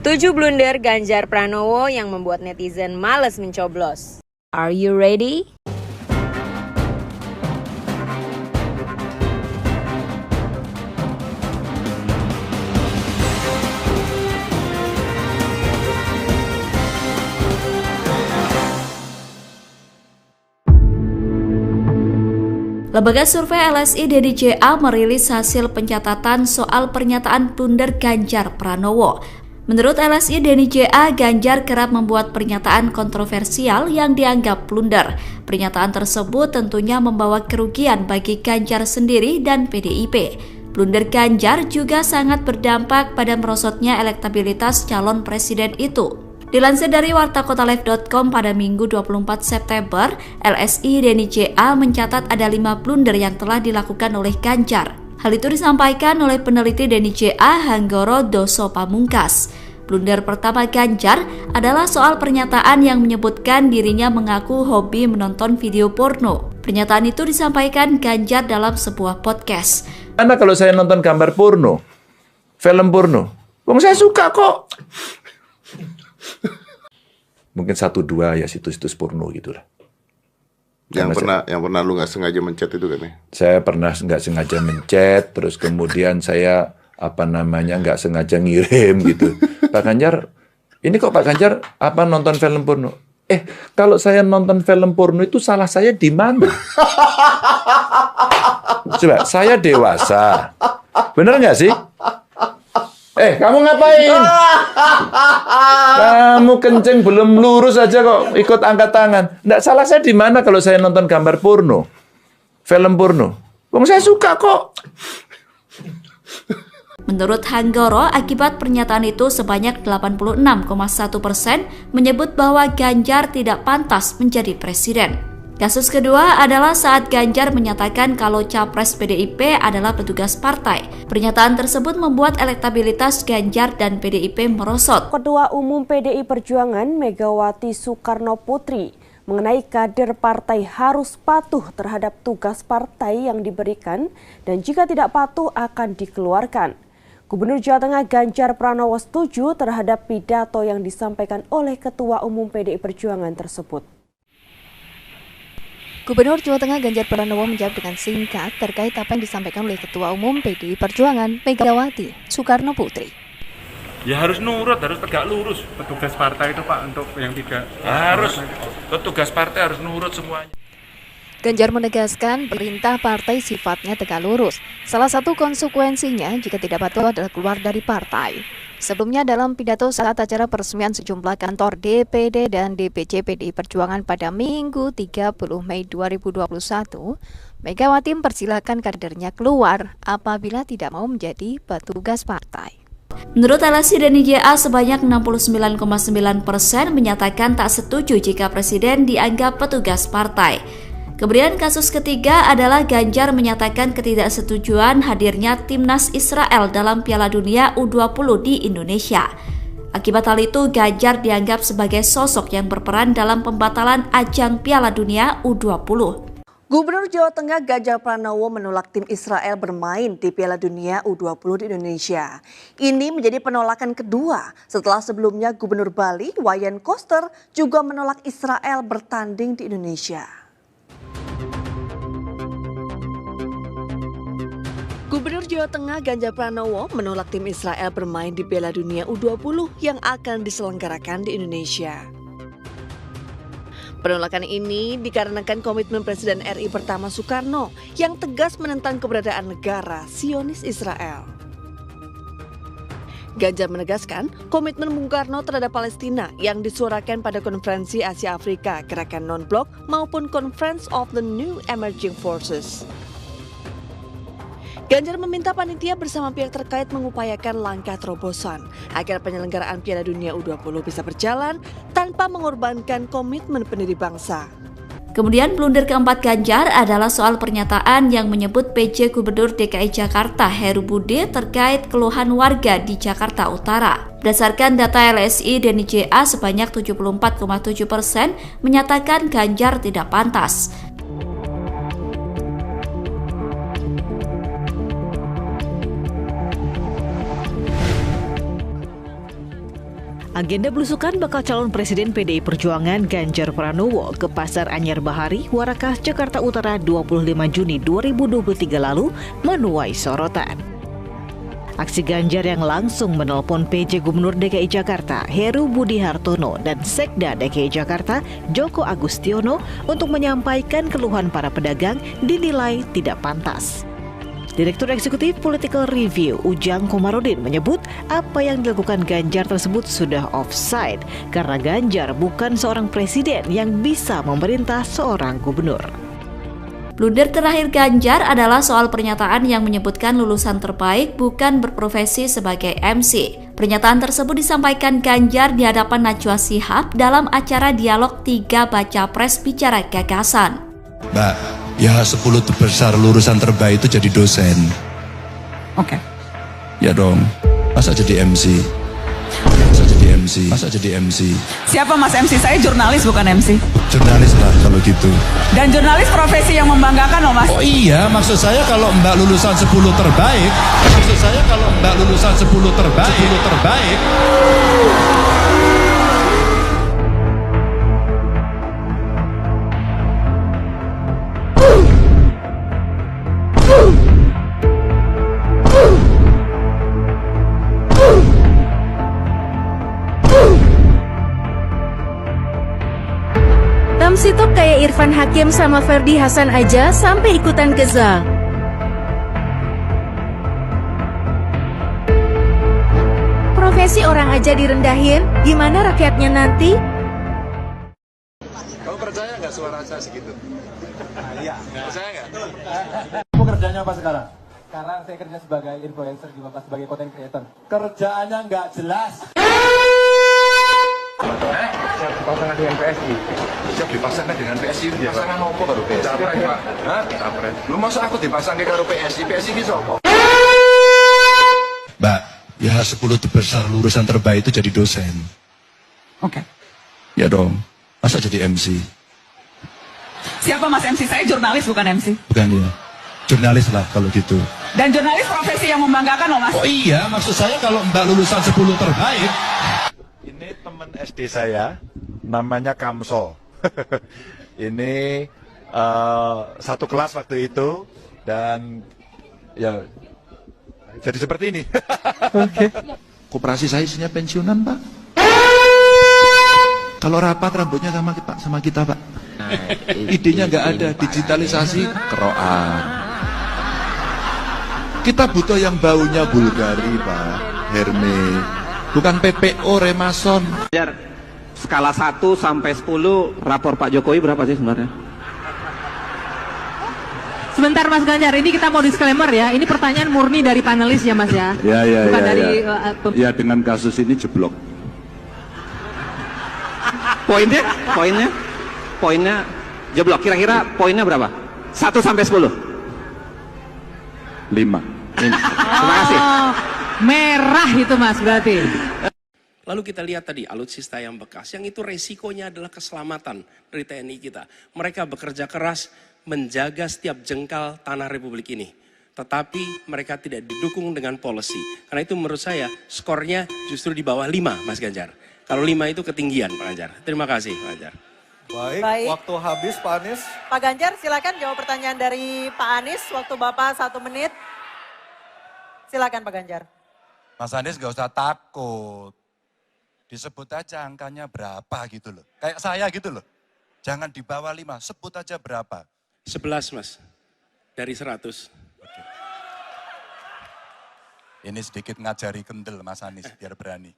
7 blunder Ganjar Pranowo yang membuat netizen malas mencoblos. Are you ready? Lembaga survei LSI DNIJA merilis hasil pencatatan soal pernyataan blunder Ganjar Pranowo. Menurut LSI DNIJA, Ganjar kerap membuat pernyataan kontroversial yang dianggap blunder. Pernyataan tersebut tentunya membawa kerugian bagi Ganjar sendiri dan PDIP. Blunder Ganjar juga sangat berdampak pada merosotnya elektabilitas calon presiden itu. Dilansir dari wartakotalive.com pada Minggu 24 September, LSI DNIJA mencatat ada 5 blunder yang telah dilakukan oleh Ganjar. Hal itu disampaikan oleh peneliti DNIJA Hanggoro Doso Pamungkas. Blunder pertama Ganjar adalah soal pernyataan yang menyebutkan dirinya mengaku hobi menonton video porno. Pernyataan itu disampaikan Ganjar dalam sebuah podcast. Karena kalau saya nonton gambar porno, film porno, saya suka kok. Mungkin 1-2 ya situs-situs porno gitulah. Yang pernah lu nggak sengaja mencet itu kan ya? Saya pernah nggak sengaja mencet, terus kemudian saya nggak sengaja ngirim gitu. Pak Ganjar, ini kok Pak Ganjar nonton film porno? Kalau saya nonton film porno itu salah saya di mana? Coba, saya dewasa, bener nggak sih? Kamu ngapain? Kamu kenceng belum lurus aja kok ikut angkat tangan. Nggak salah saya di mana kalau saya nonton gambar porno, film porno. Saya suka kok. Menurut Hanggoro, akibat pernyataan itu sebanyak 86,1% menyebut bahwa Ganjar tidak pantas menjadi presiden. Kasus kedua adalah saat Ganjar menyatakan kalau capres PDIP adalah petugas partai. Pernyataan tersebut membuat elektabilitas Ganjar dan PDIP merosot. Ketua Umum PDI Perjuangan Megawati Soekarnoputri mengenai kader partai harus patuh terhadap tugas partai yang diberikan dan jika tidak patuh akan dikeluarkan. Gubernur Jawa Tengah Ganjar Pranowo setuju terhadap pidato yang disampaikan oleh Ketua Umum PDI Perjuangan tersebut. Gubernur Jawa Tengah Ganjar Pranowo menjawab dengan singkat terkait apa yang disampaikan oleh Ketua Umum PDI Perjuangan Megawati Soekarnoputri. Ya harus nurut, harus tegak lurus. Petugas partai itu Pak, untuk yang tidak harus, petugas partai harus nurut semuanya. Ganjar menegaskan perintah partai sifatnya tegak lurus. Salah satu konsekuensinya jika tidak patuh adalah keluar dari partai. Sebelumnya dalam pidato saat acara peresmian sejumlah kantor DPD dan DPC PDI Perjuangan pada Minggu 30 Mei 2021, Megawati mempersilahkan kadernya keluar apabila tidak mau menjadi petugas partai. Menurut LSI DNIJA, sebanyak 69,9% menyatakan tak setuju jika presiden dianggap petugas partai. Kemudian kasus ketiga adalah Ganjar menyatakan ketidaksetujuan hadirnya timnas Israel dalam Piala Dunia U20 di Indonesia. Akibat hal itu, Ganjar dianggap sebagai sosok yang berperan dalam pembatalan ajang Piala Dunia U20. Gubernur Jawa Tengah Ganjar Pranowo menolak tim Israel bermain di Piala Dunia U20 di Indonesia. Ini menjadi penolakan kedua setelah sebelumnya Gubernur Bali Wayan Koster juga menolak Israel bertanding di Indonesia. Gubernur Jawa Tengah Ganjar Pranowo menolak tim Israel bermain di Piala Dunia U20 yang akan diselenggarakan di Indonesia. Penolakan ini dikarenakan komitmen Presiden RI pertama Soekarno yang tegas menentang keberadaan negara Zionis Israel. Ganjar menegaskan komitmen Bung Karno terhadap Palestina yang disuarakan pada Konferensi Asia Afrika Gerakan Non-Blok maupun Conference of the New Emerging Forces. Ganjar meminta panitia bersama pihak terkait mengupayakan langkah terobosan agar penyelenggaraan Piala Dunia U20 bisa berjalan tanpa mengorbankan komitmen pendiri bangsa. Kemudian blunder keempat Ganjar adalah soal pernyataan yang menyebut PJ Gubernur DKI Jakarta Heru Budi terkait keluhan warga di Jakarta Utara. Berdasarkan data LSI DNIJA, sebanyak 74,7% menyatakan Ganjar tidak pantas. Agenda belusukan bakal calon Presiden PDI Perjuangan Ganjar Pranowo ke Pasar Anyar Bahari, Warakas, Jakarta Utara 25 Juni 2023 lalu menuai sorotan. Aksi Ganjar yang langsung menelpon PJ Gubernur DKI Jakarta Heru Budi Hartono dan Sekda DKI Jakarta Joko Agustiono untuk menyampaikan keluhan para pedagang dinilai tidak pantas. Direktur Eksekutif Political Review Ujang Komarudin menyebut apa yang dilakukan Ganjar tersebut sudah offside karena Ganjar bukan seorang presiden yang bisa memerintah seorang gubernur. Blunder terakhir Ganjar adalah soal pernyataan yang menyebutkan lulusan terbaik bukan berprofesi sebagai MC. Pernyataan tersebut disampaikan Ganjar di hadapan Najwa Shihab dalam acara dialog 3 Baca Pres Bicara Gagasan. Mbak, ya 10 besar lulusan terbaik itu jadi dosen. Oke. Ya dong, masa jadi MC? Masa jadi MC? Siapa Mas MC? Saya jurnalis bukan MC. Jurnalis lah kalau gitu. Dan jurnalis profesi yang membanggakan loh Mas. Oh iya, maksud saya kalau Mbak lulusan 10 terbaik. MC top kayak Irfan Hakim sama Ferdi Hasan aja sampai ikutan kezal. Profesi orang aja direndahin, gimana rakyatnya nanti? Kamu percaya nggak suara saya segitu? Iya. Percaya nggak? Kamu kerjanya apa sekarang? Sekarang saya kerja sebagai influencer di Bapak sebagai content creator. Kerjaannya nggak jelas. Siap dipasangkan dengan PSI. Siap dipasangkan dengan PSI. Iya, Pasangan apa karo PSI? Capres, Pak. Hah? Capres. Lu masa aku dipasangkan karo PSI? PSI ki sapa? Mbak, ya 10 besar lulusan terbaik itu jadi dosen. Oke. Ya dong, masa jadi MC? Siapa Mas MC? Saya jurnalis bukan MC. Bukan ya, jurnalis lah kalau gitu. Dan jurnalis profesi yang membanggakan loh Mas. Oh iya, maksud saya kalau Mbak lulusan 10 terbaik. Ini teman SD saya, namanya Kamso. Ini satu kelas waktu itu dan ya jadi seperti ini. Oke. Koperasi saya isinya pensiunan, Pak. Kalau rapat rambutnya sama kita, Pak. Idenya nggak ada, digitalisasi keroan. Kita butuh yang baunya Bulgari, Pak. Herme. Bukan PPO Remason. Skala 1 sampai 10 rapor Pak Jokowi berapa sih sebenarnya? Sebentar Mas Ganjar, ini kita mau disclaimer ya. Ini pertanyaan murni dari panelis ya Mas ya. Ya. Bukan dari Ya dengan kasus ini jeblok. Poinnya jeblok. Kira-kira poinnya berapa? 1 sampai 10. 5. Terima kasih. Merah itu Mas berarti. Lalu kita lihat tadi alutsista yang bekas, yang itu resikonya adalah keselamatan dari TNI kita. Mereka bekerja keras menjaga setiap jengkal tanah Republik ini. Tetapi mereka tidak didukung dengan policy. Karena itu menurut saya skornya justru di bawah 5 Mas Ganjar. Kalau 5 itu ketinggian Pak Ganjar. Terima kasih Pak Ganjar. Baik, waktu habis Pak Anies. Pak Ganjar silakan jawab pertanyaan dari Pak Anies. Waktu Bapak 1 menit. Silakan Pak Ganjar. Mas Anies gak usah takut. Disebut aja angkanya berapa gitu loh. Kayak saya gitu loh. Jangan di bawah 5, sebut aja berapa. 11 Mas, dari 100. Ini sedikit ngajari kendel Mas Anies biar berani.